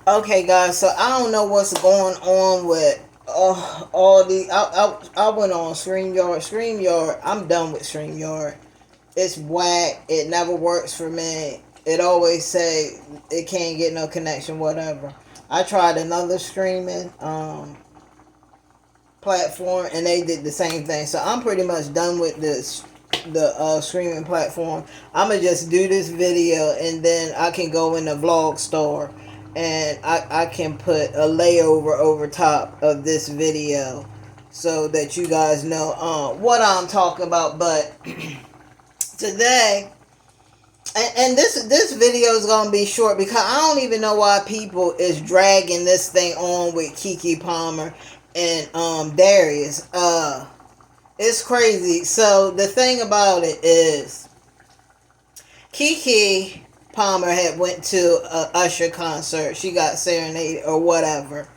Okay, guys. So I don't know what's going on with all the. I went on Streamyard. Streamyard. I'm done with Streamyard. It's whack. It never works for me. It always say it can't get no connection. Whatever. I tried another streaming platform and they did the same thing. So I'm pretty much done with this the streaming platform. I'm gonna just do this video and then I can go in the vlog store and I can put a layover over top of this video so that you guys know what I'm talking about. But today, and this video is gonna be short because I don't even know why people is dragging this thing on with Keke Palmer and Darius. It's crazy. So the thing about it is, Keke Palmer had went to a Usher concert. She got serenaded or whatever,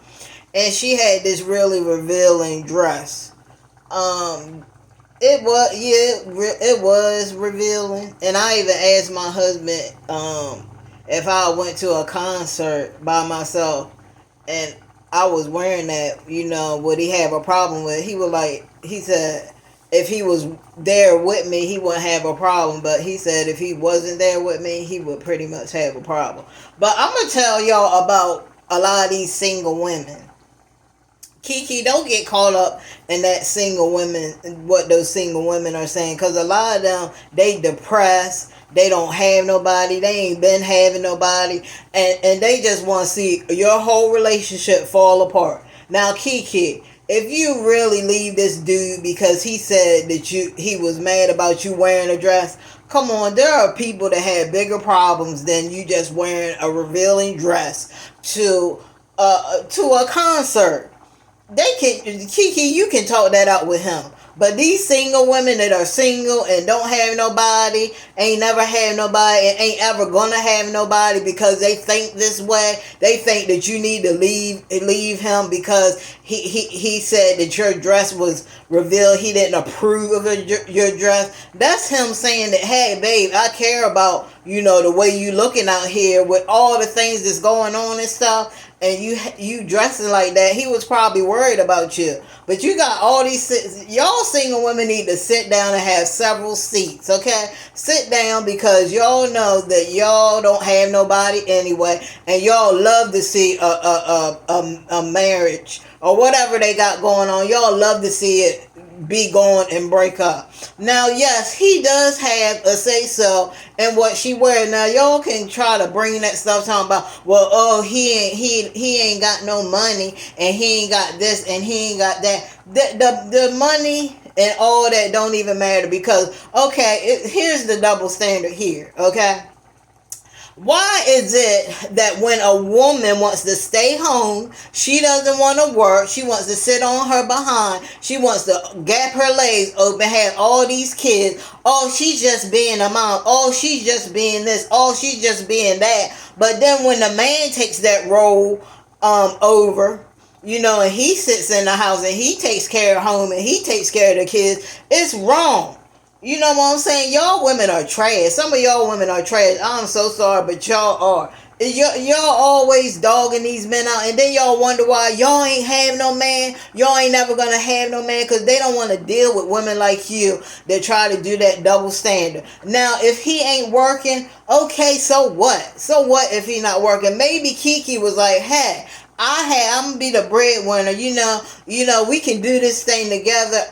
and she had this really revealing dress. Um, it was, yeah, it was revealing, and I even asked my husband if I went to a concert by myself and I was wearing that, would he have a problem with it? He was like, he said if he was there with me, he wouldn't have a problem. But he said if he wasn't there with me, he would pretty much have a problem. But I'm going to tell y'all about a lot of these single women. Keke, don't get caught up in that single women, what those single women are saying. Because a lot of them, they depressed. They don't have nobody. They ain't been having nobody. And they just want to see your whole relationship fall apart. Now, Keke, if you really leave this dude because he said that he was mad about you wearing a dress, come on, there are people that have bigger problems than you just wearing a revealing dress to a concert. They can, Keke, you can talk that out with him. But these single women that are single and don't have nobody, ain't never had nobody, and ain't ever gonna have nobody because they think this way. They think that you need to leave him because he said that your dress was revealed. He didn't approve of your dress. That's him saying that, hey, babe, I care about, the way you looking out here with all the things that's going on and stuff. And you dressing like that, he was probably worried about you. But you got all these, y'all single women need to sit down and have several seats, okay? Sit down because y'all know that y'all don't have nobody anyway, and y'all love to see a marriage or whatever they got going on. Y'all love to see it be going and break up. Now, yes, he does have a say so in what she wears. Now, y'all can try to bring that stuff talking about, well, oh, he ain't got no money and he ain't got this and he ain't got that. The money and all that don't even matter because, okay, here's the double standard here, okay? Why is it that when a woman wants to stay home, she doesn't want to work, she wants to sit on her behind, she wants to gap her legs open, have all these kids, oh, she's just being a mom, oh, she's just being this, oh, she's just being that. But then when the man takes that role over, and he sits in the house and he takes care of home and he takes care of the kids, it's wrong. You know what I'm saying? Y'all women are trash. Some of y'all women are trash. I'm so sorry, but y'all are. Y'all always dogging these men out, and then y'all wonder why y'all ain't have no man. Y'all ain't never gonna have no man because they don't want to deal with women like you that try to do that double standard. Now, if he ain't working, okay, so what? So what if he not working? Maybe Keke was like, hey, I'm gonna be the breadwinner. We can do this thing together.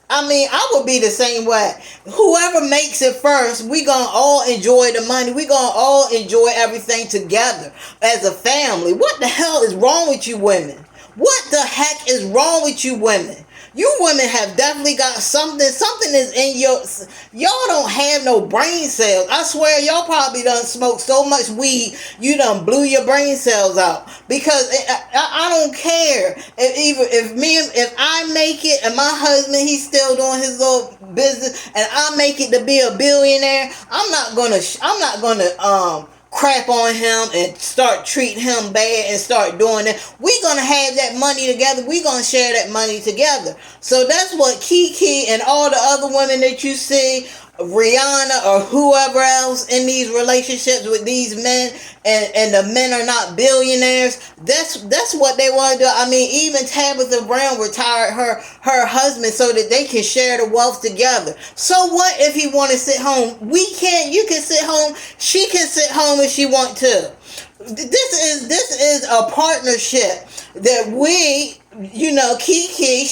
I mean, I would be the same way. Whoever makes it first, we gonna all enjoy the money. We gonna all enjoy everything together as a family. What the hell is wrong with you women? What the heck is wrong with you women? You women have definitely got something. Something is in y'all don't have no brain cells. I swear y'all probably done smoked so much weed, you done blew your brain cells out. Because I don't care. If I make it and my husband, he's still doing his little business and I make it to be a billionaire, I'm not gonna crap on him and start treating him bad and start doing that. We're gonna have that money together. We're gonna share that money together. So that's what Keke and all the other women that you see Rihanna or whoever else in these relationships with these men, and the men are not billionaires. That's what they want to do. I mean, even Tabitha Brown retired her husband so that they can share the wealth together. So what if he want to sit home? We can't. You can sit home. She can sit home if she want to. This is a partnership that we, Keke,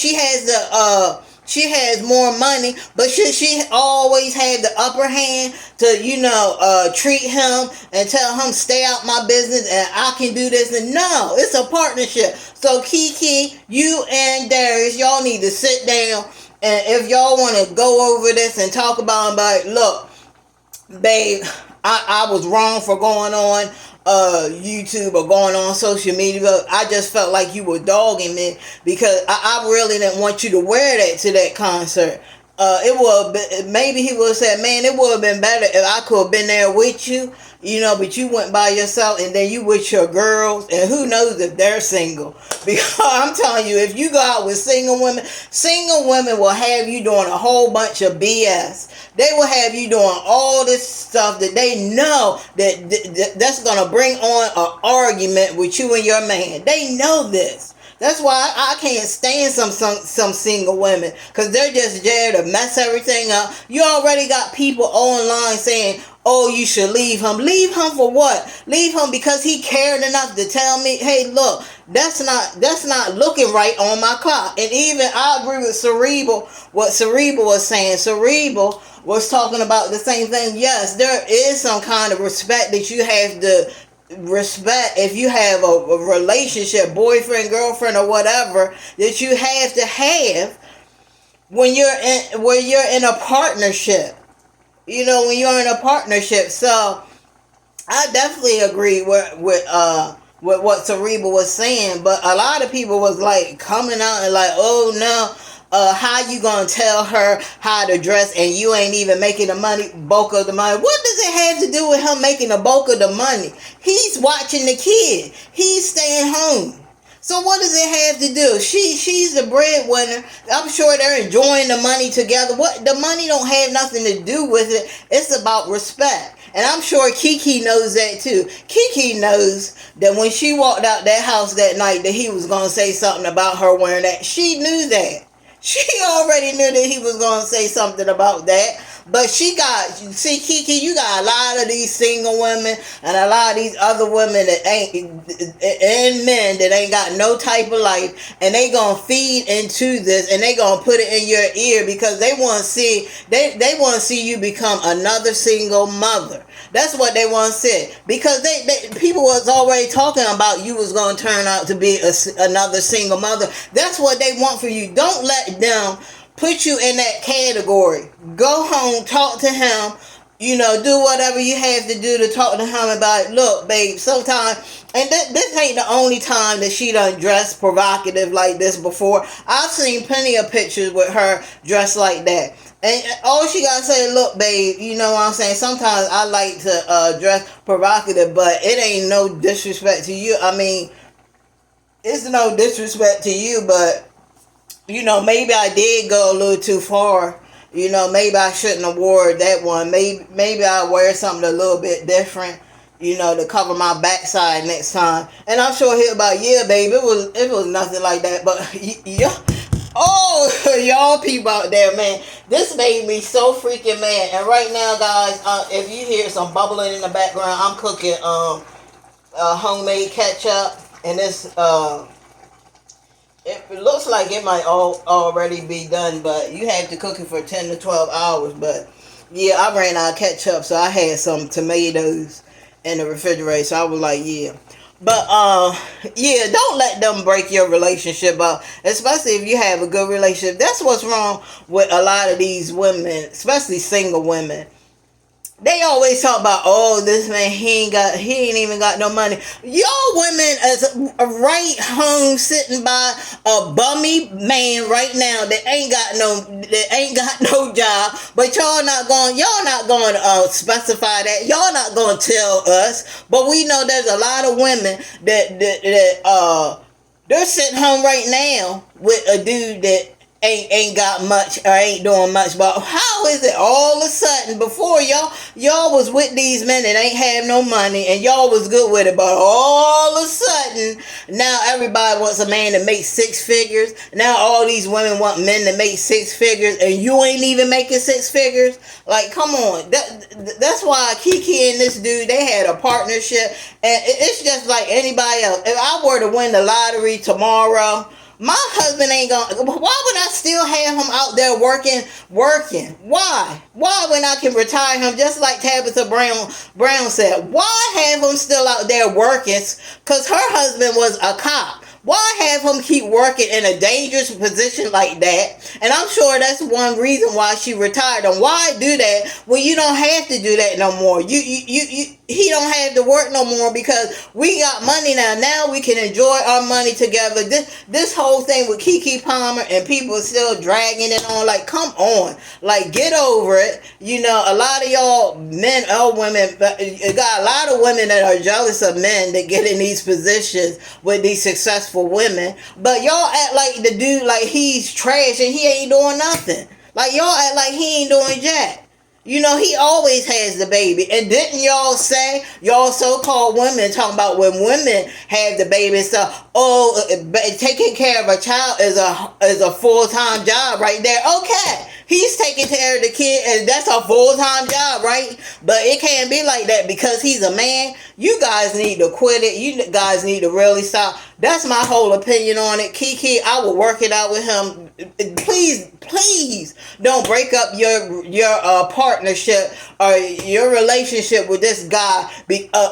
she has more money, but should she always have the upper hand to, treat him and tell him stay out my business and I can do this? And no, it's a partnership. So Keke, you and Darius, y'all need to sit down, and if y'all want to go over this and talk about it, look, babe, I was wrong for going on YouTube or going on social media, but I just felt like you were dogging me because I really didn't want you to wear that to that concert. It would maybe he would have said, man, it would have been better if I could have been there with you, but you went by yourself and then you with your girls, and who knows if they're single. Because I'm telling you, if you go out with single women will have you doing a whole bunch of BS. They will have you doing all this stuff that they know that's going to bring on an argument with you and your man. They know this. That's why I can't stand some single women, because they're just there to mess everything up. You already got people online saying, oh, you should leave him. Leave him for what? Leave him because he cared enough to tell me, hey, look, that's not looking right on my clock. And even I agree with Cerebral, what Cerebral was saying. Cerebral was talking about the same thing. Yes, there is some kind of respect that you have to respect if you have a relationship, boyfriend, girlfriend, or whatever, that you have to have when you're in a partnership. When you're in a partnership. So I definitely agree with what Cerebral was saying, but a lot of people was like coming out and like, oh no, how you gonna tell her how to dress and you ain't even making the bulk of the money? What does it have to do with him making the bulk of the money? He's watching the kid. He's staying home. So what does it have to do? She's the breadwinner. I'm sure they're enjoying the money together. What, the money don't have nothing to do with it. It's about respect. And I'm sure Keke knows that too. Keke knows that when she walked out that house that night that he was going to say something about her wearing that. She knew that. She already knew that he was going to say something about that. But Keke, you got a lot of these single women and a lot of these other women that and men that ain't got no type of life, and they gonna feed into this and they gonna put it in your ear because they want to see they want to see you become another single mother. That's what they want to see, because they people was already talking about you was gonna turn out to be another single mother. That's what they want for you. Don't let them put you in that category. Go home, talk to him, do whatever you have to do to talk to him about it. Look, babe, sometimes, and this ain't the only time that she done dressed provocative like this before. I've seen plenty of pictures with her dressed like that. And all she gotta say, look, babe, you know what I'm saying? Sometimes I like to dress provocative, but it ain't no disrespect to you. I mean, it's no disrespect to you, but maybe I did go a little too far. Maybe I shouldn't have wore that one. Maybe I'll wear something a little bit different, to cover my backside next time. And I'm sure he'll about, yeah, babe, it was nothing like that. But yeah, oh, y'all people out there, man, this made me so freaking mad. And right now, guys, if you hear some bubbling in the background, I'm cooking homemade ketchup, and this it looks like it might already be done, but you have to cook it for 10 to 12 hours. But yeah, I ran out of ketchup, so I had some tomatoes in the refrigerator. So I was like, yeah. But yeah, don't let them break your relationship up, especially if you have a good relationship. That's what's wrong with a lot of these women, especially single women. They always talk about, oh, this man, he ain't even got no money. Y'all women is right home sitting by a bummy man right now that ain't got no job, but y'all not going to specify that. Y'all not going to tell us, but we know there's a lot of women that they're sitting home right now with a dude that ain't got much or ain't doing much. But how is it all of a sudden before y'all was with these men that ain't have no money and y'all was good with it, but all of a sudden now everybody wants a man to make six figures. Now all these women want men to make six figures, and you ain't even making six figures. Like, come on. That's why Keke and this dude, they had a partnership, and it's just like anybody else. If I were to win the lottery tomorrow, my husband ain't gonna. Why would I still have him out there working? Why when I can retire him, just like Tabitha Brown said? Why have him still out there working? Because her husband was a cop. Why have him keep working in a dangerous position like that? And I'm sure that's one reason why she retired. And why do that when you don't have to do that no more? He don't have to work no more because we got money now. Now we can enjoy our money together. This whole thing with Keke Palmer and people still dragging it on. Like, come on. Like, get over it. You know, a lot of y'all men or women, you got a lot of women that are jealous of men that get in these positions with these successful women, but y'all act like the dude like he's trash and he ain't doing nothing. Like, y'all act like he ain't doing jack. You know, he always has the baby. And didn't y'all say, y'all so-called women talking about when women have the baby and stuff, taking care of a child is a full-time job right there. Okay, he's taking care of the kid and that's a full-time job, right? But it can't be like that because he's a man. You guys need to quit it. You guys need to really stop. That's my whole opinion on it. Keke, I will work it out with him. Please don't break up your partnership or your relationship with this guy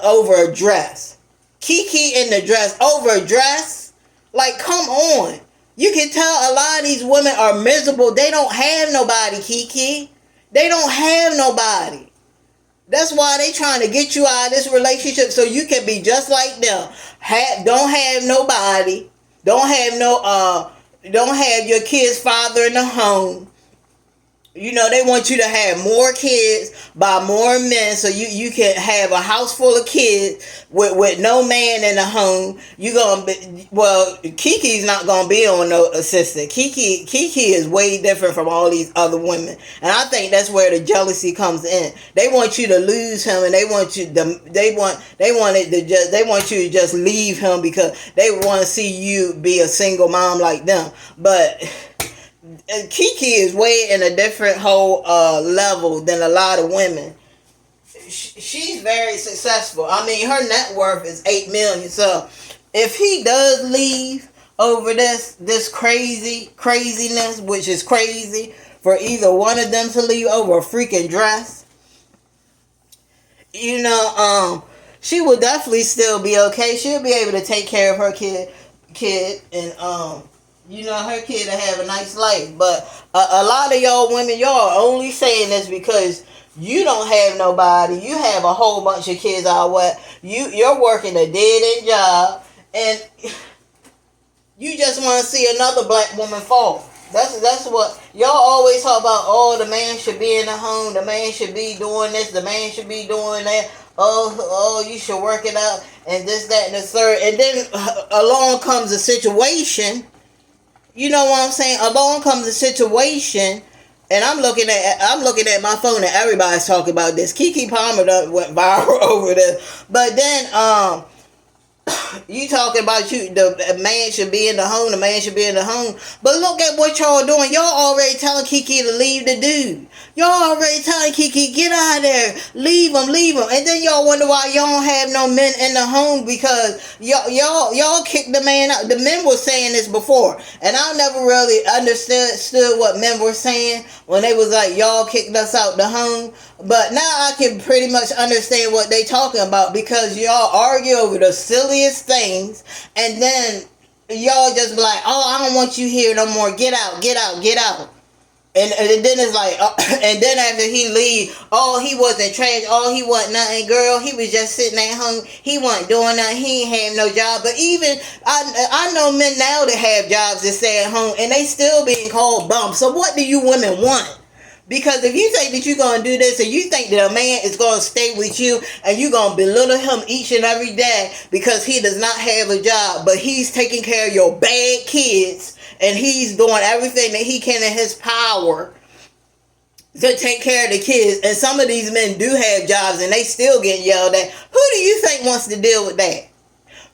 over a dress. Keke in the dress over a dress? Like, come on. You can tell a lot of these women are miserable. They don't have nobody, Keke. They don't have nobody. That's why they trying to get you out of this relationship so you can be just like them. Don't have nobody. Don't have your kid's father in the home. You know, they want you to have more kids by more men so you can have a house full of kids with no man in the home. You gonna be, well, Keke's not gonna be on no assistant. Keke is way different from all these other women. And I think that's where the jealousy comes in. They want you to lose him and they want you to just leave him because they want to see you be a single mom like them. But Keke is way in a different whole level than a lot of women. She's very successful. I mean, her net worth is $8 million. So if he does leave over this craziness, which is crazy for either one of them to leave over a freaking dress, you know, she will definitely still be okay. She'll be able to take care of her kid and you know, her kid to have a nice life. But a lot of y'all women, y'all are only saying this because you don't have nobody. You have a whole bunch of kids out where you're working a dead-end job and you just want to see another black woman fall. That's what y'all always talk about. Oh, the man should be in the home. The man should be doing this. The man should be doing that. Oh, you should work it out and this, that, and the third. And then along comes a situation. You know what I'm saying? Along comes a situation, and I'm looking at my phone, and everybody's talking about this. Keke Palmer went viral over this, but then you talking about the man should be in the home. The man should be in the home. But look at what y'all doing. Y'all already telling Keke to leave the dude. Y'all already telling Keke, get out of there. Leave him. And then y'all wonder why y'all don't have no men in the home because y'all kicked the man out. The men were saying this before. And I never really understood what men were saying when they was like, y'all kicked us out the home. But now I can pretty much understand what they talking about because y'all argue over the silliest things and then y'all just be like, oh, I don't want you here no more. Get out. And then it's like, and then after he leave, oh, he wasn't trash, oh, he wasn't nothing, girl, he was just sitting at home, he wasn't doing nothing, he ain't have no job. But even, I know men now that have jobs that stay at home, and they still being called bums. So what do you women want? Because if you think that you're going to do this and you think that a man is going to stay with you and you're going to belittle him each and every day because he does not have a job, but he's taking care of your bad kids and he's doing everything that he can in his power to take care of the kids. And some of these men do have jobs and they still get yelled at. Who do you think wants to deal with that?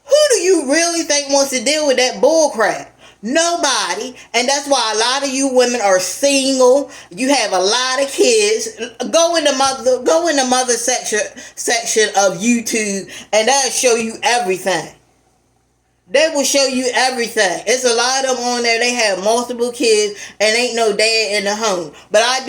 Who do you really think wants to deal with that bull crap? Nobody. And that's why a lot of you women are single. You have a lot of kids. Go in the mother section of YouTube, and that'll show you everything. They will show you everything. It's a lot of them on there. They have multiple kids and ain't no dad in the home. But I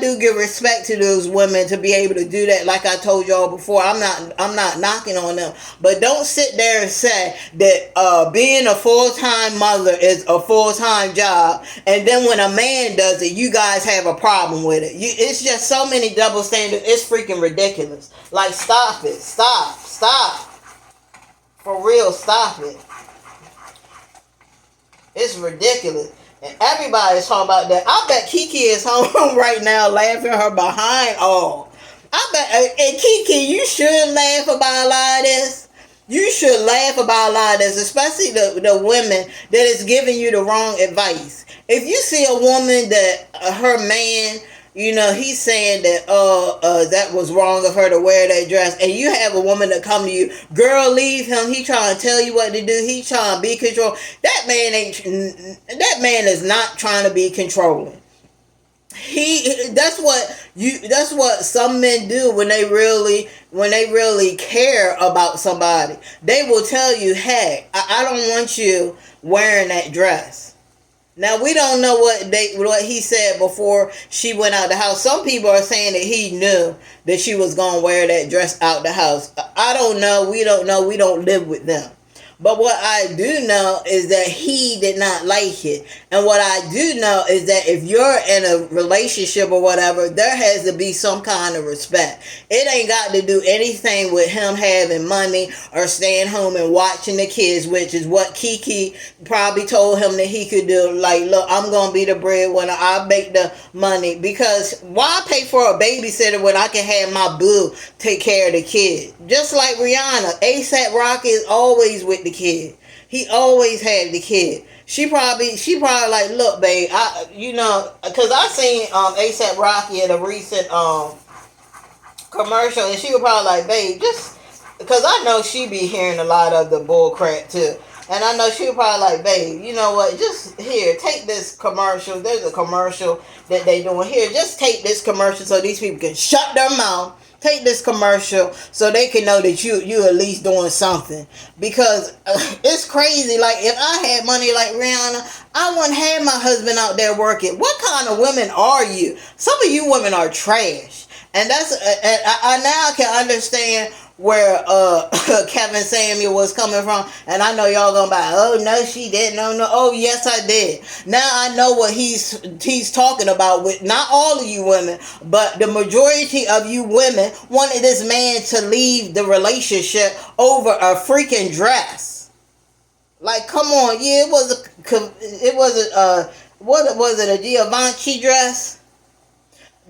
do give respect to those women to be able to do that. Like I told y'all before, I'm not knocking on them. But don't sit there and say that being a full-time mother is a full-time job, and then when a man does it, you guys have a problem with it. It's just so many double standards. It's freaking ridiculous. Like, stop it. Stop. For real, stop it. It's ridiculous. And everybody's talking about that. I bet Keke is home right now laughing her behind all. I bet, and Keke, you should laugh about a lot of this. You should laugh about a lot of this, especially the women that is giving you the wrong advice. If you see a woman that her man, he's saying that that was wrong of her to wear that dress, and you have a woman that come to you, girl, leave him. He trying to tell you what to do. He trying to be control. That man is not trying to be controlling. That's what some men do when they really care about somebody. They will tell you, hey, I don't want you wearing that dress. Now, we don't know what he said before she went out the house. Some people are saying that he knew that she was going to wear that dress out the house. I don't know. We don't know. We don't live with them. But what I do know is that he did not like it. And what I do know is that if you're in a relationship or whatever, there has to be some kind of respect. It ain't got to do anything with him having money or staying home and watching the kids, which is what Keke probably told him that he could do. Like, look, I'm going to be the breadwinner. I'll make the money. Because why pay for a babysitter when I can have my boo take care of the kid? Just like Rihanna, A$AP Rocky is always with the kid. He always had the kid. She probably like, look, babe, because I seen A$AP Rocky in a recent commercial, and she was probably like, babe, just because I know she be hearing a lot of the bull crap too, and I know she was probably like, babe, you know what, just here, take this commercial. There's a commercial that they doing here. Just take this commercial so these people can shut their mouth. Take this commercial so they can know that you at least doing something. Because it's crazy. Like, if I had money like Rihanna, I wouldn't have my husband out there working. What kind of women are you? Some of you women are trash. And that's and I now can understand where Kevin Samuel was coming from. And I know y'all gonna be like, oh no, she didn't. No. Oh yes, I did. Now I know what he's talking about with not all of you women, but the majority of you women wanted this man to leave the relationship over a freaking dress. Like, come on, yeah, what was it, a Givenchy dress?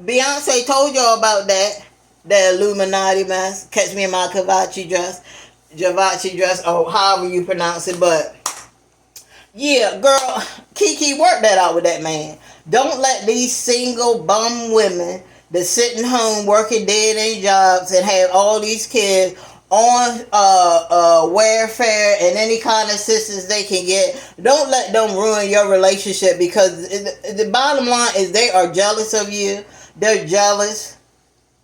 Beyonce told y'all about that. The Illuminati mess. Catch me in my Givenchy dress, or however you pronounce it. But yeah, girl, Keke, work that out with that man. Don't let these single bum women that sitting home working dead end jobs and have all these kids on welfare and any kind of assistance they can get. Don't let them ruin your relationship, because the bottom line is they are jealous of you. They're jealous.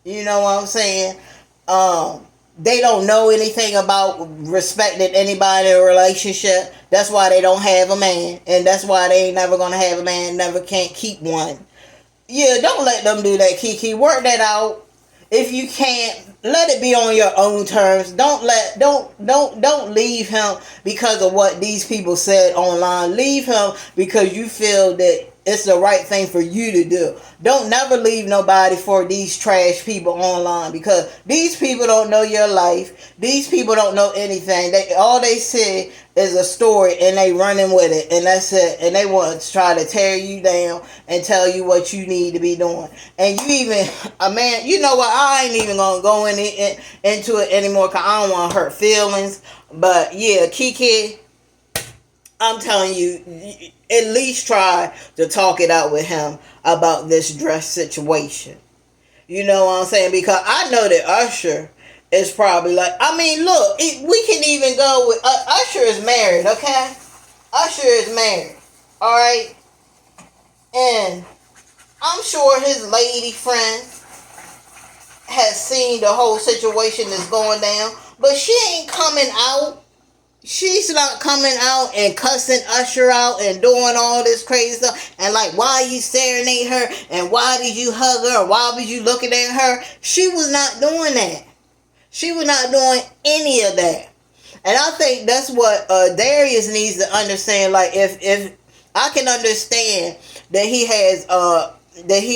You know what I'm saying? They don't know anything about respecting anybody in a relationship. That's why they don't have a man. And that's why they ain't never going to have a man, never can't keep one. Yeah, don't let them do that, Keke. Work that out. If you can't, let it be on your own terms. Don't leave him because of what these people said online. Leave him because you feel that it's the right thing for you to do. Don't never leave nobody for these trash people online, because these people don't know your life. These people don't know anything. All they see is a story and they running with it, and that's it. And they want to try to tear you down and tell you what you need to be doing. And you even, man, you know what? I ain't even gonna go into it anymore because I don't want to hurt feelings. But yeah, Keke, I'm telling you, at least try to talk it out with him about this dress situation. You know what I'm saying? Because I know that Usher is probably like, I mean, look, we can even go with, Usher is married, okay? Usher is married, alright? And I'm sure his lady friend has seen the whole situation that's going down, but she ain't coming out. She's not coming out and cussing Usher out and doing all this crazy stuff and like, why you serenade her and why did you hug her or why was you looking at her? She was not doing that. She was not doing any of that. And I think that's what Darius needs to understand. Like, if I can understand that he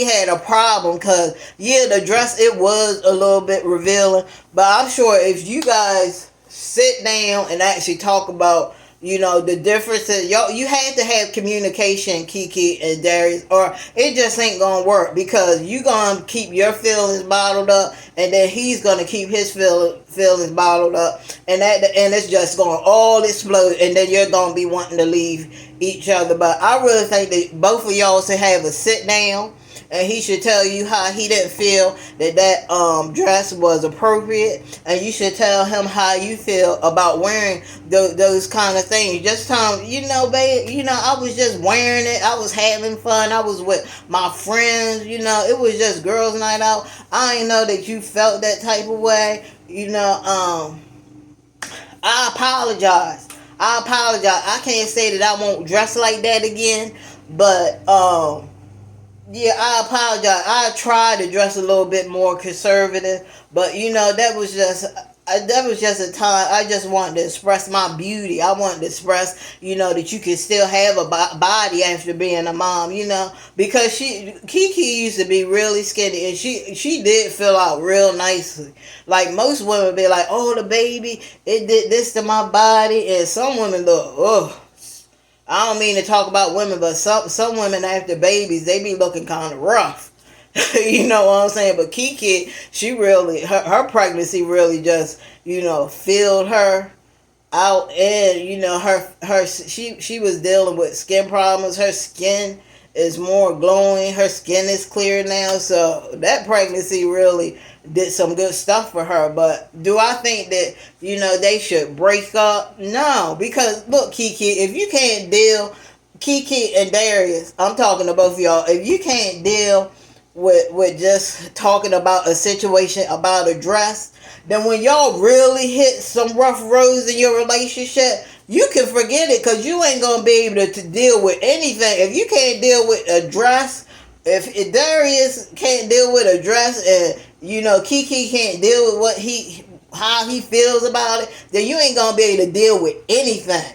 had a problem, because yeah, the dress, it was a little bit revealing, but I'm sure if you guys sit down and actually talk about, you know, the differences, y'all, you had to have communication, Keke and Darius, or it just ain't gonna work, because you gonna keep your feelings bottled up and then he's gonna keep his feelings bottled up, and it's just gonna all explode, and then you're gonna be wanting to leave each other. But I really think that both of y'all should have a sit down, and he should tell you how he didn't feel that dress was appropriate, and you should tell him how you feel about wearing those kind of things. Just tell him, you know, babe, you know, I was just wearing it, I was having fun, I was with my friends, you know, it was just girls' night out. I didn't know that you felt that type of way, you know. I apologize. I can't say that I won't dress like that again, but yeah, I apologize. I tried to dress a little bit more conservative, but you know, that was just a time I just wanted to express my beauty. I wanted to express, you know, that you can still have a body after being a mom, you know, because Keke used to be really skinny, and she did fill out real nicely. Like, most women be like, oh, the baby, it did this to my body, and some women look, ugh. I don't mean to talk about women, but some women after babies, they be looking kind of rough. You know what I'm saying? But Keke, she really, her pregnancy really just, you know, filled her out, and you know, she was dealing with skin problems. Her skin is more glowing. Her skin is clear now. So that pregnancy really did some good stuff for her. But do I think that, you know, they should break up? No, because look, Keke, if you can't deal, Keke and Darius, I'm talking to both of y'all. If you can't deal with just talking about a situation about a dress, then when y'all really hit some rough roads in your relationship, you can forget it, because you ain't gonna be able to deal with anything. If you can't deal with a dress, if Darius can't deal with a dress, and you know, Keke can't deal with how he feels about it, then you ain't gonna be able to deal with anything.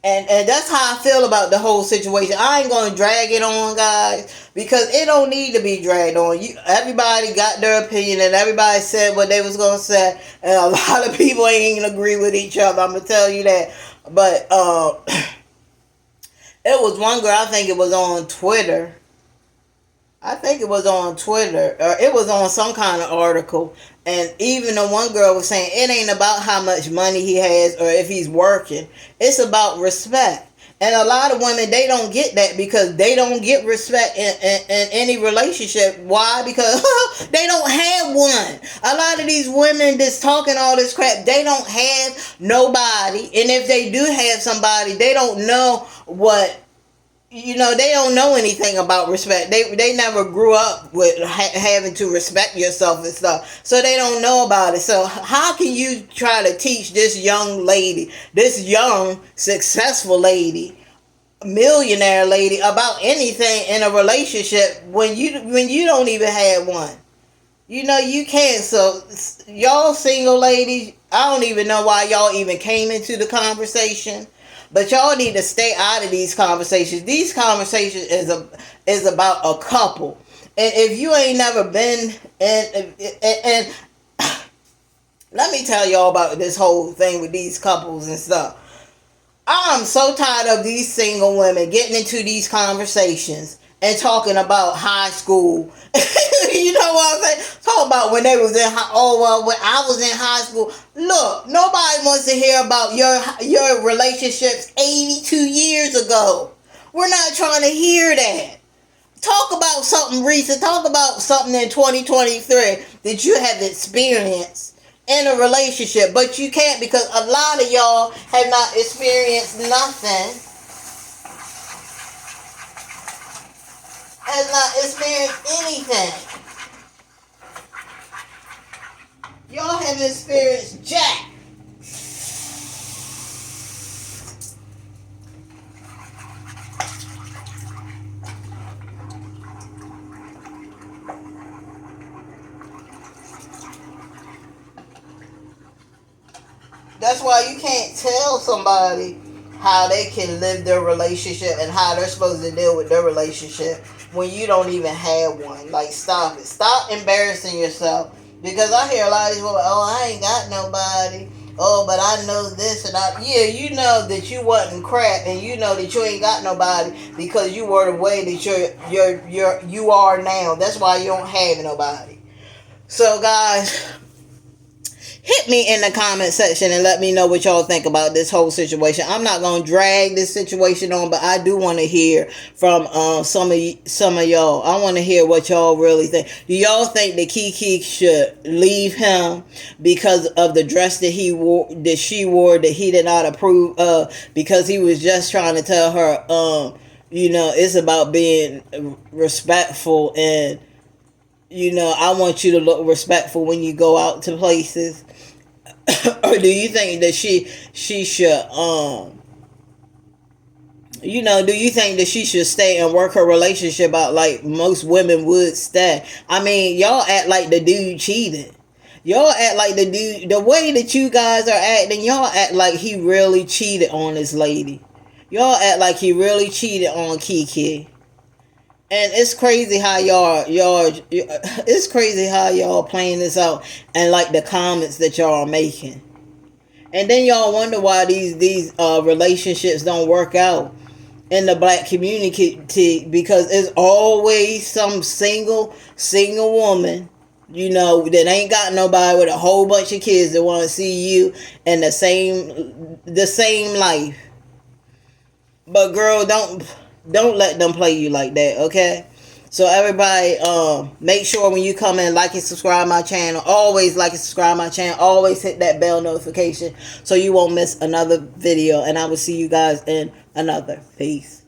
And that's how I feel about the whole situation. I ain't gonna drag it on, guys, because it don't need to be dragged on. Everybody got their opinion, and everybody said what they was gonna say, and a lot of people ain't gonna agree with each other. I'm gonna tell you that. But it was one girl, I think it was on Twitter. Or it was on some kind of article, and even the one girl was saying it ain't about how much money he has or if he's working. It's about respect. And a lot of women, they don't get that, because they don't get respect in any relationship. Why? Because they don't have one. A lot of these women that's talking all this crap, they don't have nobody. And if they do have somebody, they don't know what, you know, they don't know anything about respect. They never grew up with having to respect yourself and stuff, so they don't know about it. So how can you try to teach this young lady, this young successful lady, millionaire lady, about anything in a relationship when you don't even have one? You know, you can't. So y'all single ladies, I don't even know why y'all even came into the conversation. But y'all need to stay out of these conversations. These conversations is about a couple. And if you ain't never been and let me tell y'all about this whole thing with these couples and stuff. I'm so tired of these single women getting into these conversations and talking about high school. You know what I'm saying? Talk about when they was in high. Oh well, when I was in high school. Look, nobody wants to hear about your relationships 82 years ago. We're not trying to hear that. Talk about something recent. Talk about something in 2023 that you have experienced in a relationship, but you can't because a lot of y'all have not experienced nothing. Has not experienced anything. Y'all haven't experienced jack. That's why you can't tell somebody how they can live their relationship and how they're supposed to deal with their relationship when you don't even have one. Like, stop it. Stop embarrassing yourself. Because I hear a lot of these people, oh, I ain't got nobody. Oh, but I know this and I. Yeah, you know that you wasn't crap, and you know that you ain't got nobody because you were the way that you are now. That's why you don't have nobody. So, guys, hit me in the comment section and let me know what y'all think about this whole situation. I'm not gonna drag this situation on, but I do want to hear from some of y'all. I want to hear what y'all really think. Do y'all think that Keke should leave him because of the dress that she wore that he did not approve of, because he was just trying to tell her it's about being respectful, and I want you to look respectful when you go out to places? Or do you think that she should do you think that she should stay and work her relationship out like most women would stay? I mean, y'all act like the dude cheated. Y'all act like the way that you guys are acting, y'all act like he really cheated on this lady. Y'all act like he really cheated on Keke. And it's crazy how it's crazy how y'all playing this out, and like the comments that y'all are making. And then y'all wonder why these relationships don't work out in the black community, because it's always some single woman, that ain't got nobody, with a whole bunch of kids that want to see you in the same life. But girl, don't let them play you like that, okay? So everybody, make sure when you come in, like and subscribe my channel. Always like and subscribe my channel. Always hit that bell notification so you won't miss another video. And I will see you guys in another. Peace.